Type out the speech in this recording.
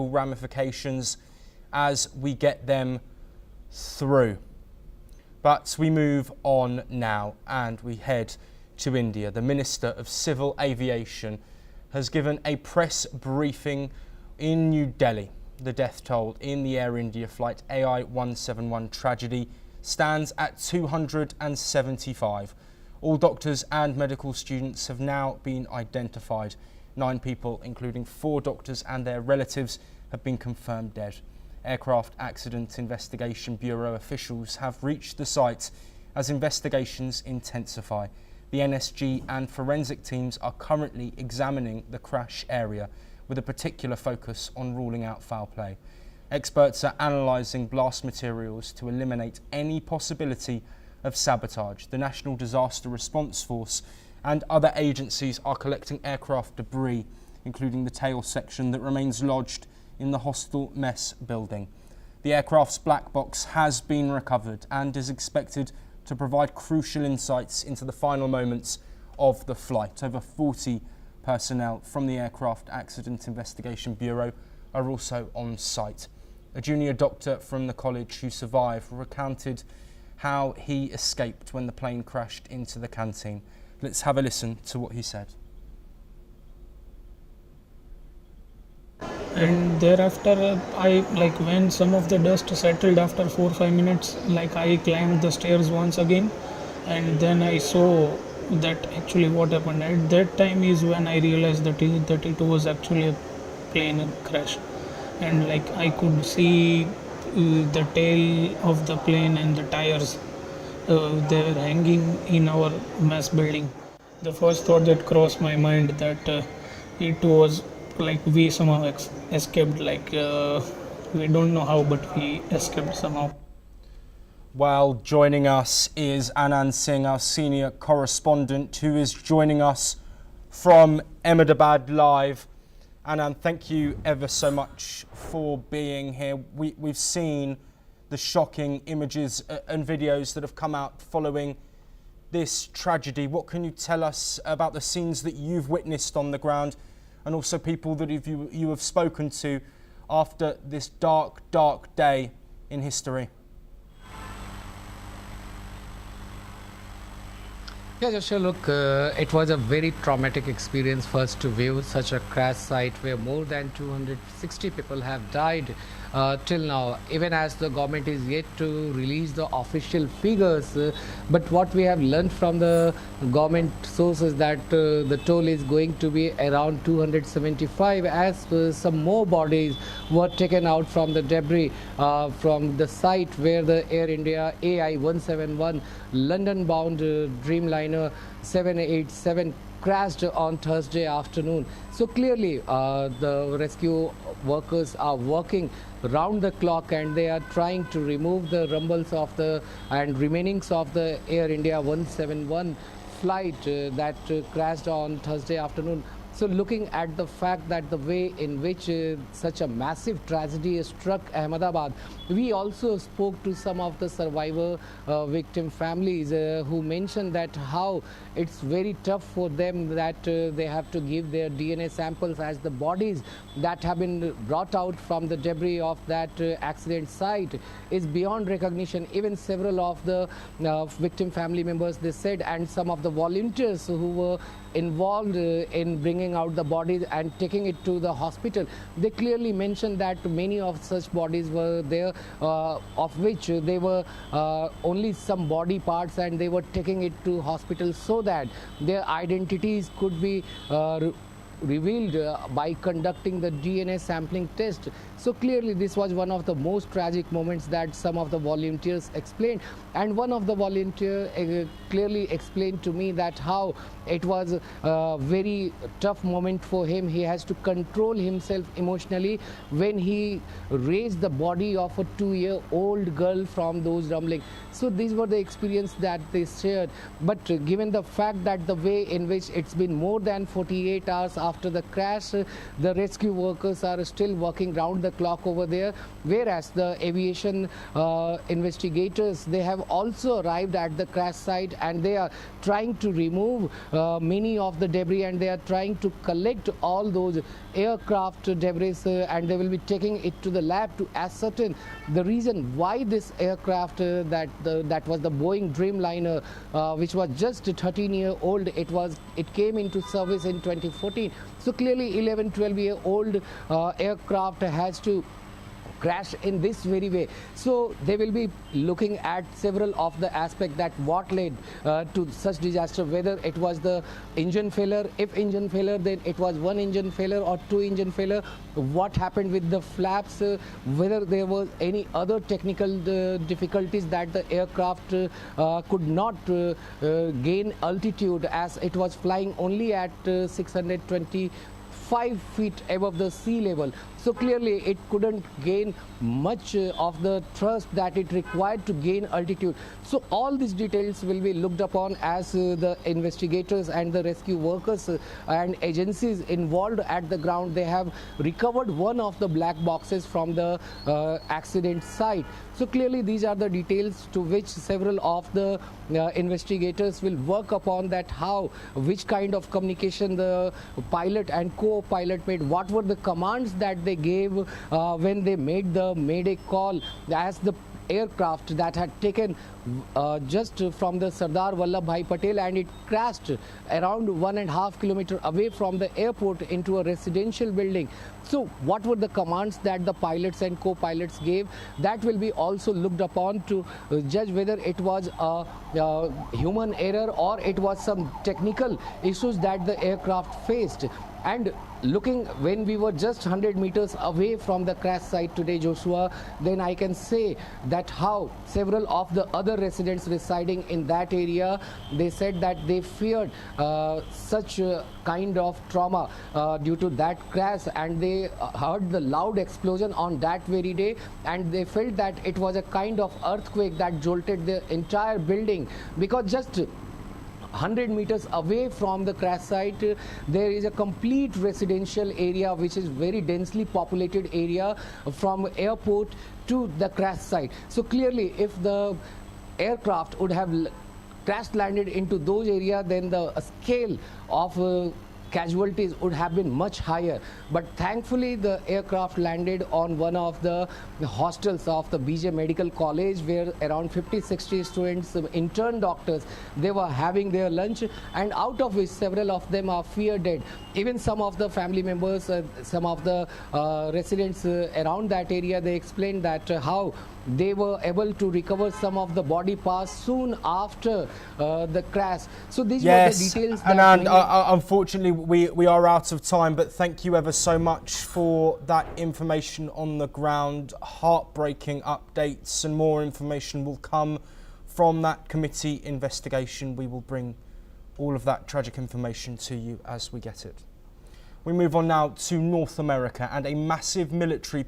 ramifications as we get them through. But we move on now and we head to India. The Minister of Civil Aviation has given a press briefing in New Delhi. The death toll in the Air India flight AI-171 tragedy stands at 275. All doctors and medical students have now been identified. 9 people, including 4 doctors and their relatives, have been confirmed dead. Aircraft Accident Investigation Bureau officials have reached the site as investigations intensify. The NSG and forensic teams are currently examining the crash area with a particular focus on ruling out foul play. Experts are analysing blast materials to eliminate any possibility of sabotage. The National Disaster Response Force and other agencies are collecting aircraft debris, including the tail section that remains lodged in the hostel mess building. The aircraft's black box has been recovered and is expected to provide crucial insights into the final moments of the flight. Over 40 personnel from the Aircraft Accident Investigation Bureau are also on site. A junior doctor from the college who survived recounted how he escaped when the plane crashed into the canteen. Let's have a listen to what he said. And thereafter, when some of the dust settled after 4-5 minutes, I climbed the stairs once again, and then I saw that actually what happened. At that time is when I realized that it was actually a plane crash, and I could see the tail of the plane and the tires. They were hanging in our mess building. The first thought that crossed my mind that it was we somehow escaped, we don't know how, but we escaped somehow. Well, joining us is Anand Singh, our senior correspondent, who is joining us from Ahmedabad live. Anand, thank you ever so much for being here. We've seen the shocking images and videos that have come out following this tragedy. What can you tell us about the scenes that you've witnessed on the ground, and also people that you have spoken to after this dark, dark day in history? Yeah, Joshua, look, it was a very traumatic experience first to view such a crash site where more than 260 people have died till now, even as the government is yet to release the official figures. But what we have learned from the government sources that the toll is going to be around 275, as some more bodies were taken out from the debris from the site where the Air India AI-171 London-bound Dreamliner 787 crashed on Thursday afternoon. So clearly the rescue workers are working round the clock, and they are trying to remove the rumbles of the and remainings of the Air India 171 flight that crashed on Thursday afternoon. So looking at the fact that the way in which such a massive tragedy struck Ahmedabad, we also spoke to some of the survivor victim families who mentioned that how it's very tough for them that they have to give their DNA samples, as the bodies that have been brought out from the debris of that accident site is beyond recognition. Even several of the victim family members, they said, and some of the volunteers who were involved in bringing out the bodies and taking it to the hospital, they clearly mentioned that many of such bodies were there, of which they were only some body parts, and they were taking it to hospitals so that their identities could be revealed by conducting the DNA sampling test. So clearly this was one of the most tragic moments that some of the volunteers explained, and one of the volunteers clearly explained to me that how it was a very tough moment for him. He has to control himself emotionally when he raised the body of a 2-year-old girl from those rumblings. So these were the experience that they shared. But given the fact that the way in which it's been more than 48 hours after the crash, the rescue workers are still working round the clock over there, whereas the aviation investigators, they have also arrived at the crash site, and they are trying to remove many of the debris, and they are trying to collect all those aircraft debris and they will be taking it to the lab to ascertain the reason why this aircraft that was the Boeing Dreamliner, which was just 13-year-old. It came into service in 2014. So clearly 11-12-year-old aircraft has to crash in this very way. So they will be looking at several of the aspects that what led to such disaster, whether it was the engine failure. If engine failure, then it was one engine failure or two engine failure. What happened with the flaps, whether there was any other technical difficulties that the aircraft could not gain altitude, as it was flying only at 625 feet above the sea level. So clearly it couldn't gain much of the thrust that it required to gain altitude. So all these details will be looked upon as the investigators and the rescue workers and agencies involved at the ground, they have recovered one of the black boxes from the accident site. So clearly these are the details to which several of the investigators will work upon, that which kind of communication the pilot and co-pilot made, what were the commands that they gave when they made the mayday call, as the aircraft that had taken just from the Sardar Vallabhbhai Patel, and it crashed around 1.5 kilometers away from the airport into a residential building. So what were the commands that the pilots and co-pilots gave? That will be also looked upon to judge whether it was a human error or it was some technical issues that the aircraft faced. And looking, when we were just 100 meters away from the crash site today, Joshua, then I can say that how several of the other residents residing in that area, they said that they feared such kind of trauma due to that crash, and they heard the loud explosion on that very day, and they felt that it was a kind of earthquake that jolted the entire building, because just 100 meters away from the crash site there is a complete residential area which is very densely populated area from airport to the crash site. So clearly if the aircraft would have crash landed into those areas, then the scale of casualties would have been much higher. But thankfully the aircraft landed on one of the hostels of the BJ Medical College, where around 50-60 students, intern doctors, they were having their lunch, and out of which several of them are fear dead. Even some of the family members, some of the residents around that area, they explained that how they were able to recover some of the body parts soon after the crash. So these were the details. And unfortunately we are out of time, but thank you ever so much for that information on the ground. Heartbreaking updates, and more information will come from that committee investigation. We will bring all of that tragic information to you as we get it. We move on now to North America, and a massive military